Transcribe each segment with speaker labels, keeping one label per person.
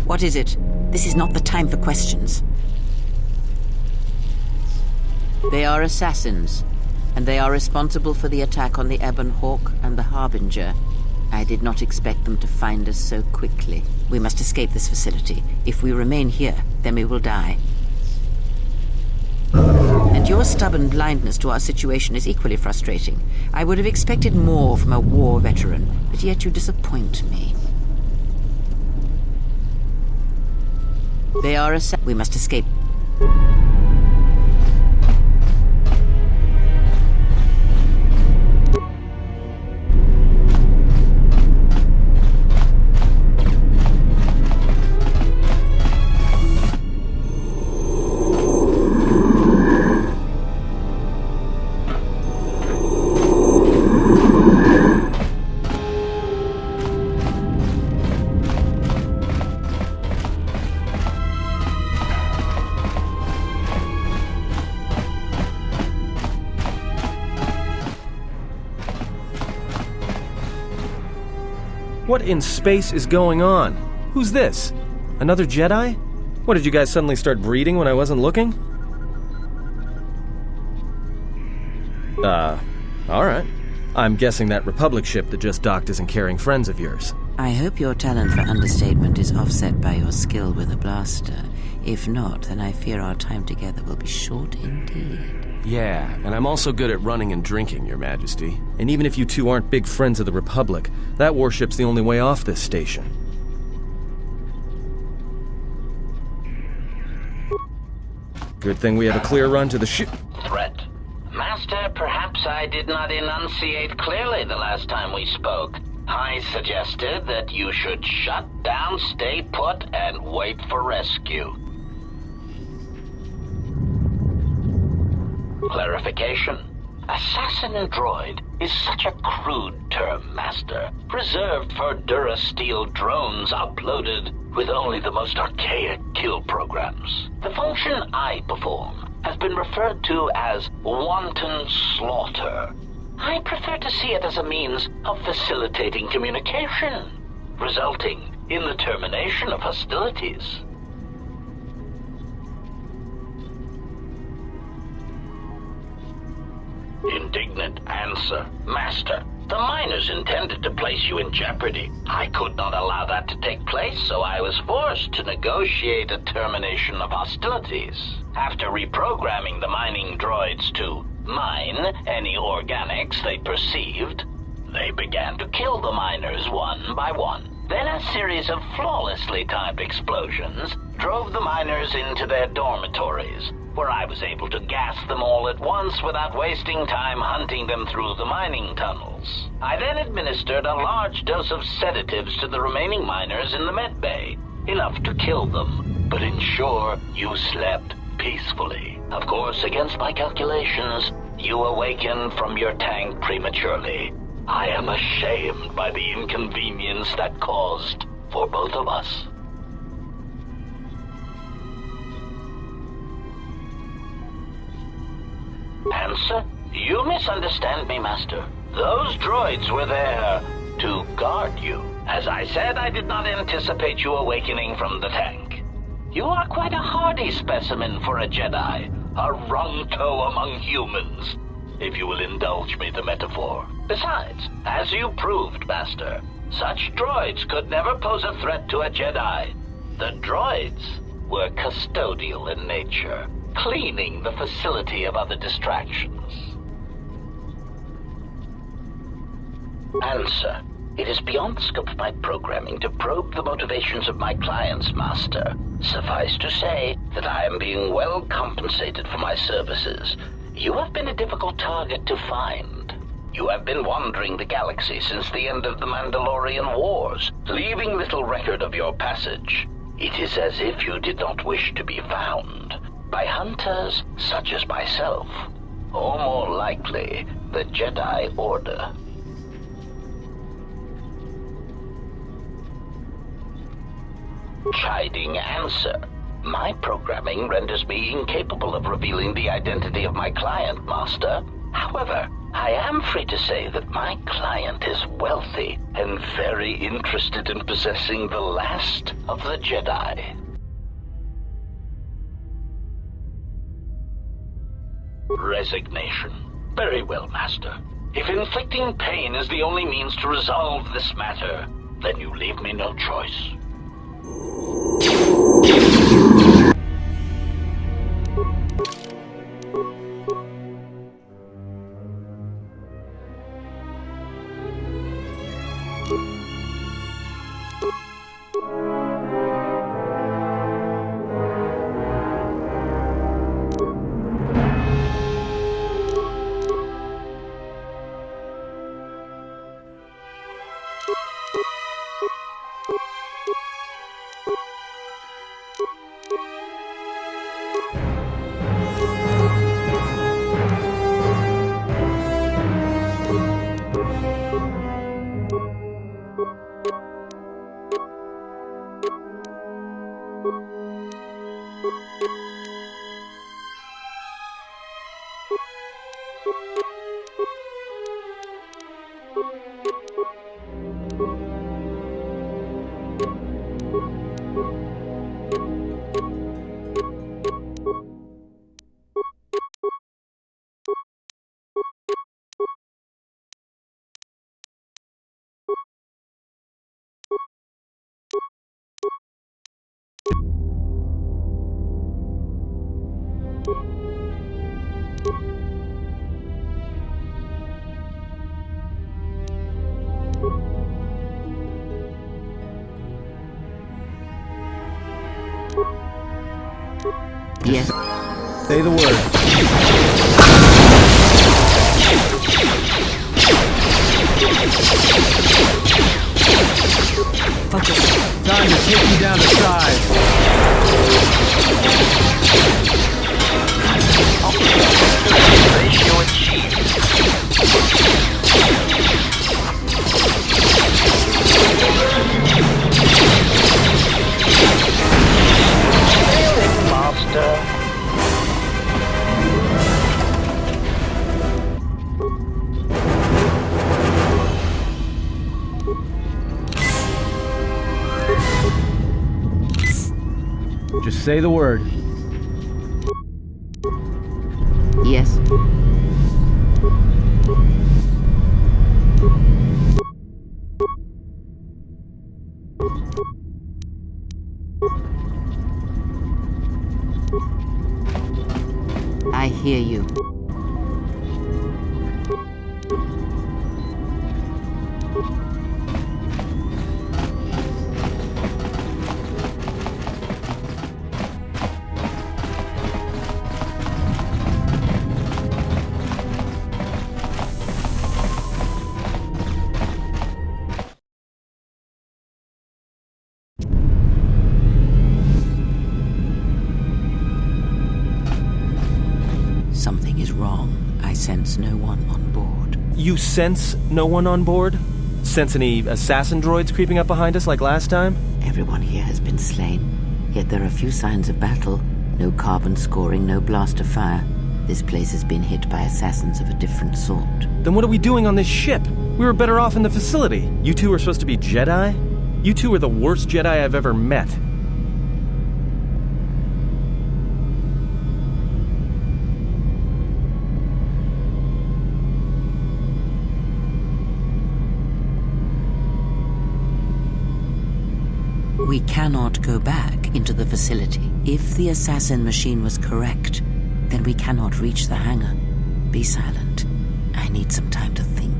Speaker 1: What is it? This is not the time for questions. They are assassins, and they are responsible for the attack on the Ebon Hawk and the Harbinger. I did not expect them to find us so quickly. We must escape this facility. If we remain here, then we will die. And your stubborn blindness to our situation is equally frustrating. I would have expected more from a war veteran, but yet you disappoint me. They are we must escape.
Speaker 2: What in space is going on? Who's this? Another Jedi? What, did you guys suddenly start breeding when I wasn't looking? Alright. I'm guessing that Republic ship that just docked isn't carrying friends of yours.
Speaker 1: I hope your talent for understatement is offset by your skill with a blaster. If not, then I fear our time together will be short indeed.
Speaker 3: Yeah, and I'm also good at running and drinking, Your Majesty.
Speaker 2: And even if you two aren't big friends of the Republic, that warship's the only way off this station. Good thing we have a clear run to the ship.
Speaker 4: Threat. Master, perhaps I did not enunciate clearly the last time we spoke. I suggested that you should shut down, stay put, and wait for rescue. Clarification. Assassin droid is such a crude term, Master, reserved for Durasteel drones uploaded with only the most archaic kill programs. The function I perform has been referred to as wanton slaughter. I prefer to see it as a means of facilitating communication, resulting in the termination of hostilities. Indignant answer. Master, the miners intended to place you in jeopardy. I could not allow that to take place, so I was forced to negotiate a termination of hostilities. After reprogramming the mining droids to mine any organics they perceived, they began to kill the miners one by one. Then a series of flawlessly timed explosions drove the miners into their dormitories, where I was able to gas them all at once without wasting time hunting them through the mining tunnels. I then administered a large dose of sedatives to the remaining miners in the med bay, enough to kill them, but ensure you slept peacefully. Of course, against my calculations, you awakened from your tank prematurely. I am ashamed by the inconvenience that caused for both of us. Answer? You misunderstand me, Master. Those droids were there to guard you. As I said, I did not anticipate you awakening from the tank. You are quite a hardy specimen for a Jedi, a wrongto among humans, if you will indulge me the metaphor. Besides, as you proved, Master, such droids could never pose a threat to a Jedi. The droids were custodial in nature, cleaning the facility of other distractions. Answer. It is beyond the scope of my programming to probe the motivations of my clients, Master. Suffice to say that I am being well compensated for my services. You have been a difficult target to find. You have been wandering the galaxy since the end of the Mandalorian Wars, leaving little record of your passage. It is as if you did not wish to be found by hunters such as myself, or more likely, the Jedi Order. Chiding answer. My programming renders me incapable of revealing the identity of my client, Master. However, I am free to say that my client is wealthy and very interested in possessing the last of the Jedi. Resignation. Very well, Master. If inflicting pain is the only means to resolve this matter, then you leave me no choice.
Speaker 1: Yes.
Speaker 2: Say the word.
Speaker 5: Fuck it. Time to take you down to size.
Speaker 4: Ratio achieved. Master.
Speaker 5: Just say the word.
Speaker 1: Yes. I hear you. Something is wrong. I sense no one on board.
Speaker 2: You sense no one on board? Sense any assassin droids creeping up behind us like last time?
Speaker 1: Everyone here has been slain, yet there are few signs of battle. No carbon scoring, no blaster fire. This place has been hit by assassins of a different sort.
Speaker 2: Then what are we doing on this ship? We were better off in the facility. You two are supposed to be Jedi? You two are the worst Jedi I've ever met.
Speaker 1: We cannot go back into the facility. If the assassin machine was correct, then we cannot reach the hangar. Be silent. I need some time to think.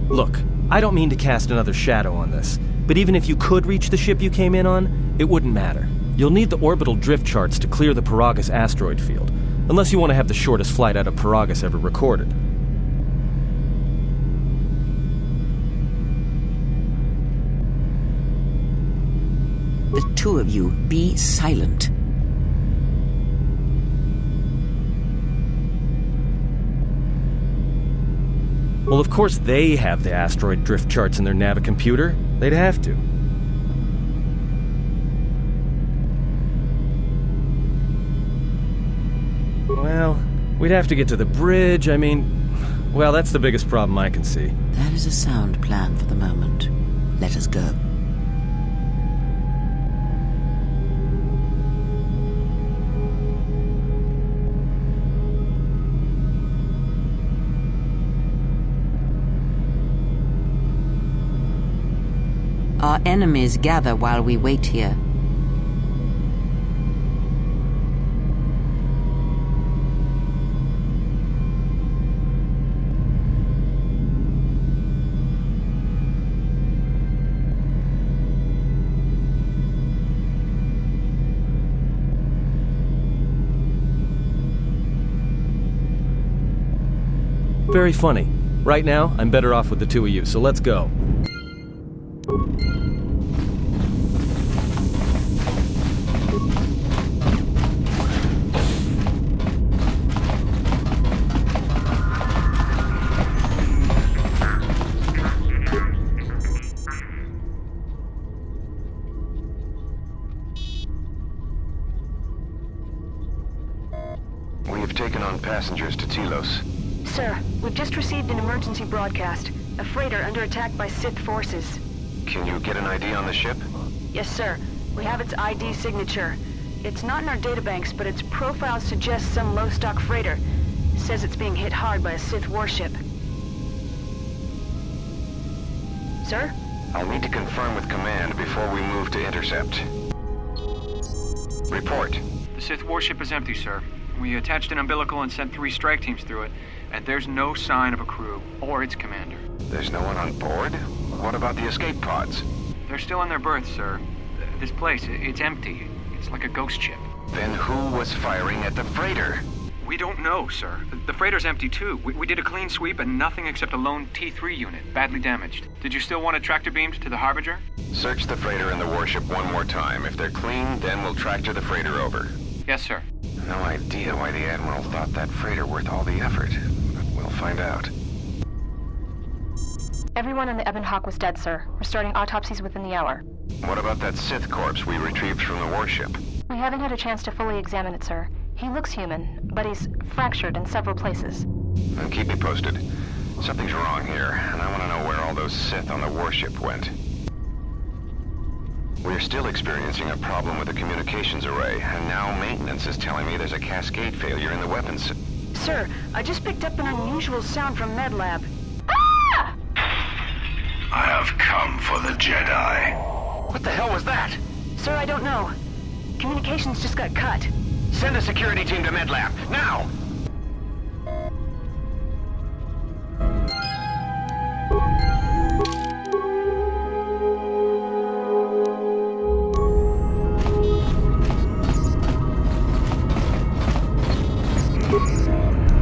Speaker 2: Look, I don't mean to cast another shadow on this, but even if you could reach the ship you came in on, it wouldn't matter. You'll need the orbital drift charts to clear the Peragus asteroid field, unless you want to have the shortest flight out of Peragus ever recorded.
Speaker 1: The two of you, be silent.
Speaker 2: Well, of course they have the asteroid drift charts in their Navicomputer. They'd have to. We'd have to get to the bridge, I mean... Well, that's the biggest problem I can see.
Speaker 1: That is a sound plan for the moment. Let us go. Our enemies gather while we wait here.
Speaker 2: Very funny. Right now, I'm better off with the two of you, so let's go.
Speaker 6: We have taken on passengers to Telos.
Speaker 7: Sir, we've just received an emergency broadcast. A freighter under attack by Sith forces.
Speaker 6: Can you get an ID on the ship?
Speaker 7: Yes, sir. We have its ID signature. It's not in our databanks, but its profile suggests some low-stock freighter. It says it's being hit hard by a Sith warship. Sir?
Speaker 6: I'll need to confirm with command before we move to intercept. Report.
Speaker 8: The Sith warship is empty, sir. We attached an umbilical and sent 3 strike teams through it, and there's no sign of a crew or its commander.
Speaker 6: There's no one on board? What about the escape pods?
Speaker 8: They're still in their berths, sir. This place, it's empty. It's like a ghost ship.
Speaker 6: Then who was firing at the freighter?
Speaker 8: We don't know, sir. The freighter's empty, too. We did a clean sweep and nothing except a lone T3 unit, badly damaged. Did you still want it tractor beamed to the Harbinger?
Speaker 6: Search the freighter and the warship one more time. If they're clean, then we'll tractor the freighter over.
Speaker 8: Yes, sir.
Speaker 6: No idea why the Admiral thought that freighter worth all the effort, but we'll find out.
Speaker 7: Everyone in the Ebon Hawk was dead, sir. We're starting autopsies within the hour.
Speaker 6: What about that Sith corpse we retrieved from the warship?
Speaker 7: We haven't had a chance to fully examine it, sir. He looks human, but he's fractured in several places.
Speaker 6: Then keep me posted. Something's wrong here, and I want to know where all those Sith on the warship went. We're still experiencing a problem with the communications array, and now maintenance is telling me there's a cascade failure in the weapons.
Speaker 7: Sir, I just picked up an unusual sound from MedLab.
Speaker 6: I have come for the Jedi. What the hell was that?
Speaker 7: Sir, I don't know. Communications just got cut.
Speaker 6: Send a security team to MedLab, now!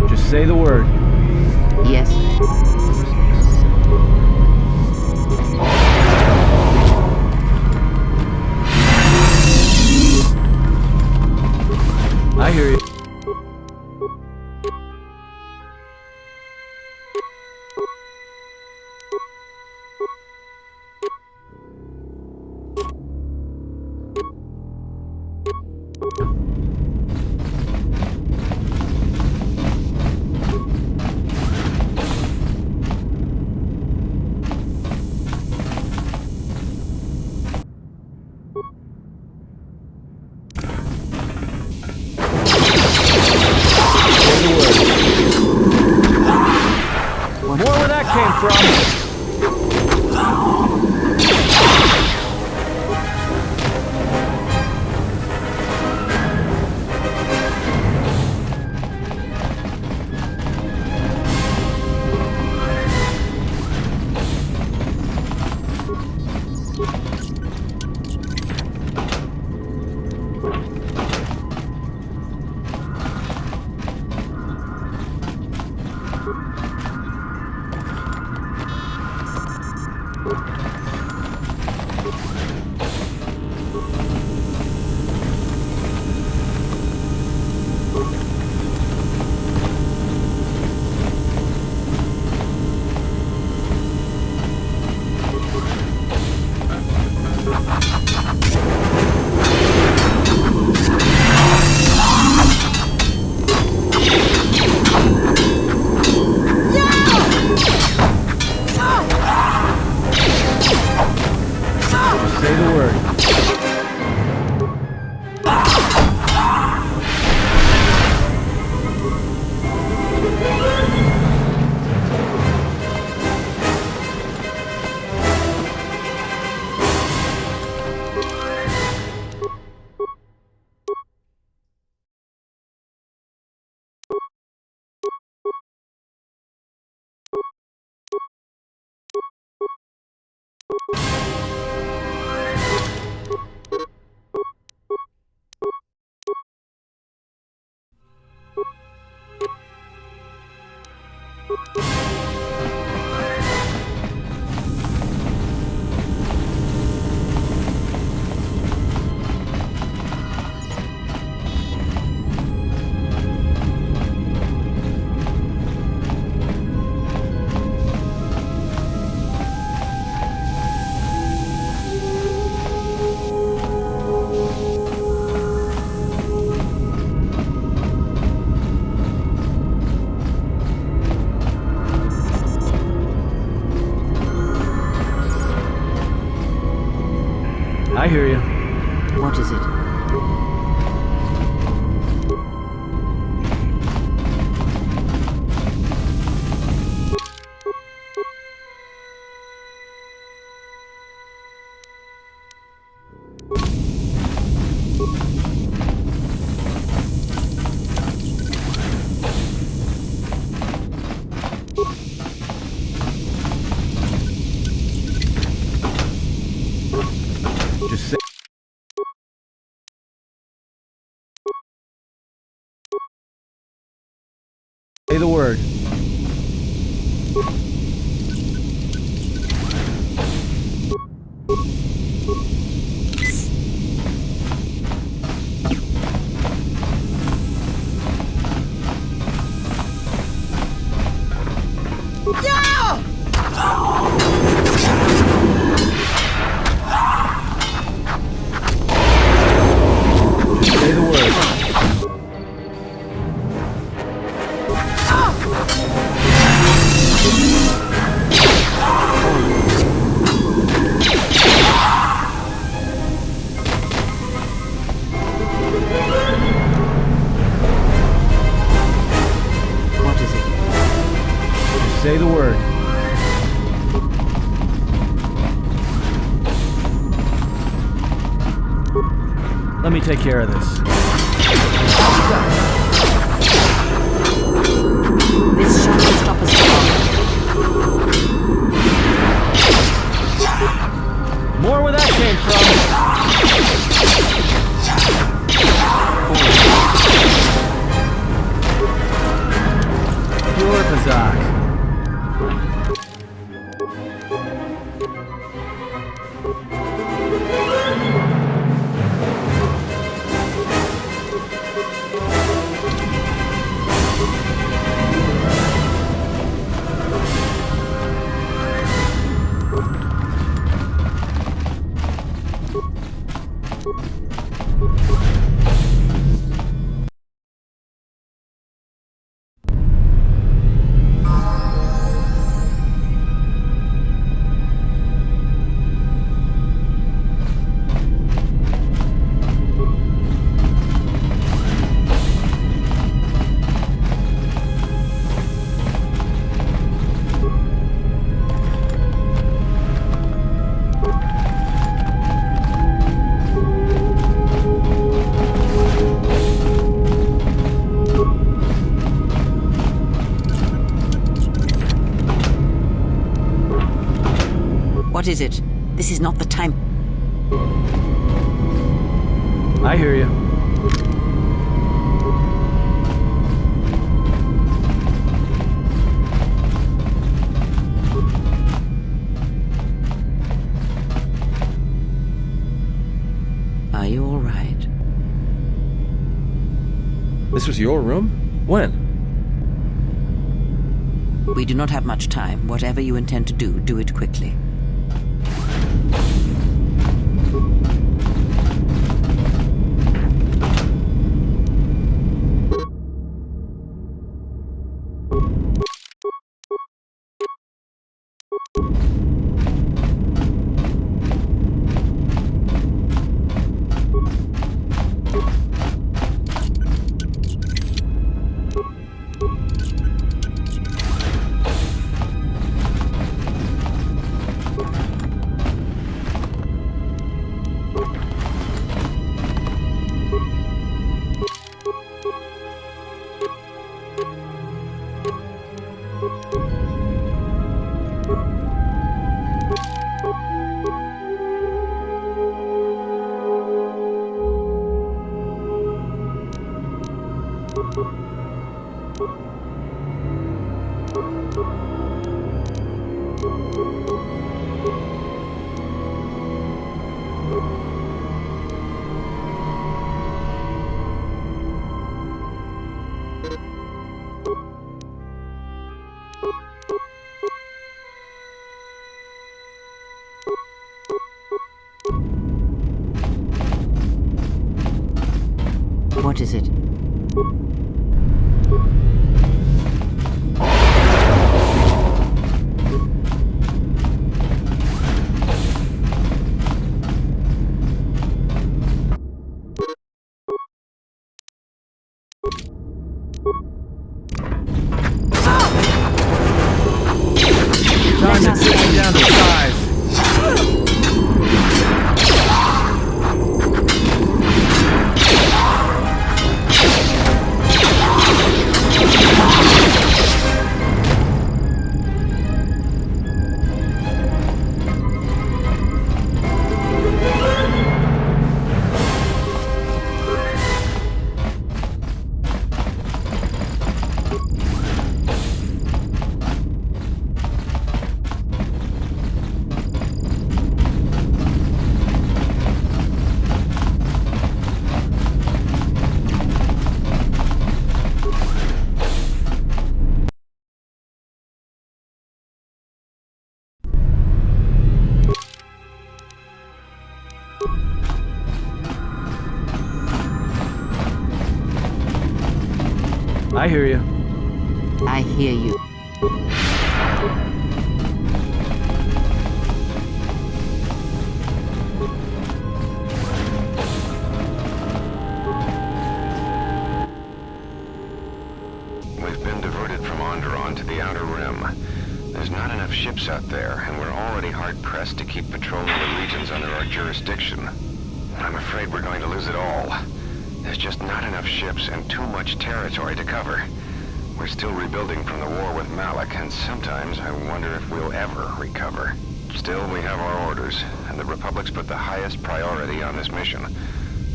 Speaker 5: Just say the word.
Speaker 1: Yes.
Speaker 5: I hear you. More where that came from. I hear you.
Speaker 1: What is it?
Speaker 5: Just say the word. Say the word.
Speaker 1: What is it?
Speaker 5: Just say the word. Let me take care of this.
Speaker 1: This shot will stop us long.
Speaker 5: More where that came from. Pure Pazak.
Speaker 1: What is it? This is not the time.
Speaker 5: I hear you.
Speaker 1: Are you all right?
Speaker 2: This was your room? When?
Speaker 1: We do not have much time. Whatever you intend to do, do it quickly. What is it?
Speaker 5: Time to sit me down to size. I hear you.
Speaker 1: I hear you.
Speaker 6: We've been diverted from Onderon to the Outer Rim. There's not enough ships out there, and we're already hard-pressed to keep patrolling the regions under our jurisdiction. I'm afraid we're going to lose it all. There's just not enough ships and too much territory to cover. We're still rebuilding from the war with Malik, and sometimes I wonder if we'll ever recover. Still, we have our orders, and the Republic's put the highest priority on this mission.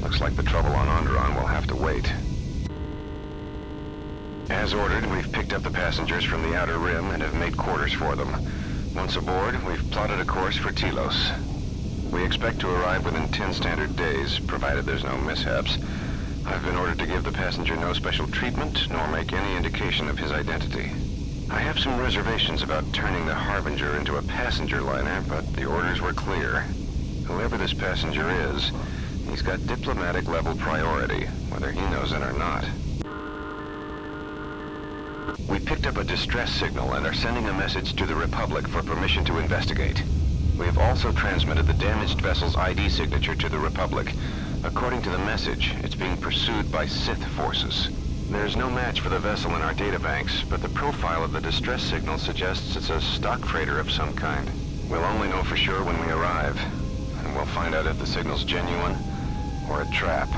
Speaker 6: Looks like the trouble on Onderon will have to wait. As ordered, we've picked up the passengers from the Outer Rim and have made quarters for them. Once aboard, we've plotted a course for Telos. We expect to arrive within 10 standard days, provided there's no mishaps. I've been ordered to give the passenger no special treatment, nor make any indication of his identity. I have some reservations about turning the Harbinger into a passenger liner, but the orders were clear. Whoever this passenger is, he's got diplomatic level priority, whether he knows it or not. We picked up a distress signal and are sending a message to the Republic for permission to investigate. We have also transmitted the damaged vessel's ID signature to the Republic. According to the message, it's being pursued by Sith forces. There's no match for the vessel in our databanks, but the profile of the distress signal suggests it's a stock freighter of some kind. We'll only know for sure when we arrive, and we'll find out if the signal's genuine or a trap.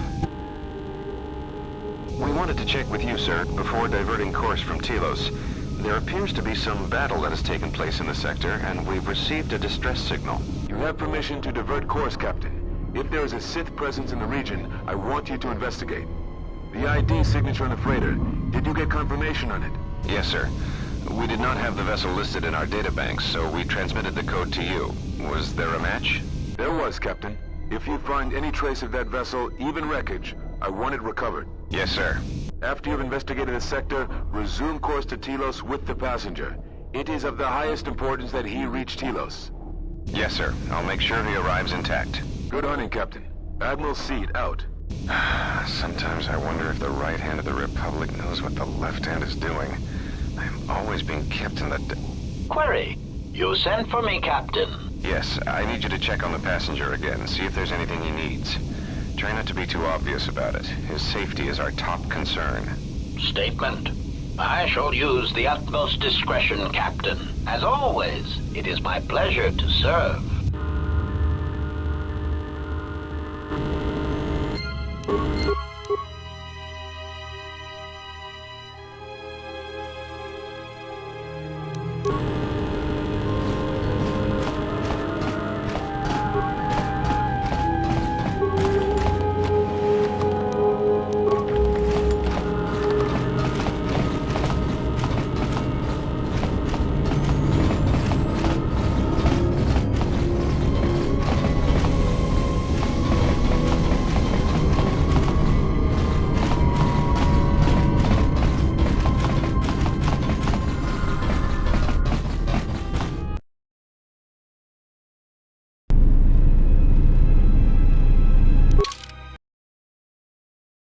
Speaker 6: We wanted to check with you, sir, before diverting course from Telos. There appears to be some battle that has taken place in the sector, and we've received a distress signal.
Speaker 9: You have permission to divert course, Captain. If there is a Sith presence in the region, I want you to investigate. The ID signature on the freighter, did you get confirmation on it?
Speaker 6: Yes, sir. We did not have the vessel listed in our databanks, so we transmitted the code to you. Was there a match?
Speaker 9: There was, Captain. If you find any trace of that vessel, even wreckage, I want it recovered.
Speaker 6: Yes, sir.
Speaker 9: After you've investigated the sector, resume course to Telos with the passenger. It is of the highest importance that he reach Telos.
Speaker 6: Yes, sir. I'll make sure he arrives intact.
Speaker 9: Good hunting, Captain. Admiral Seed, out.
Speaker 6: Sometimes I wonder if the right hand of the Republic knows what the left hand is doing. I'm always being kept in the...
Speaker 4: Query. You sent for me, Captain.
Speaker 6: Yes, I need you to check on the passenger again, see if there's anything he needs. Try not to be too obvious about it. His safety is our top concern.
Speaker 4: Statement. I shall use the utmost discretion, Captain. As always, it is my pleasure to serve.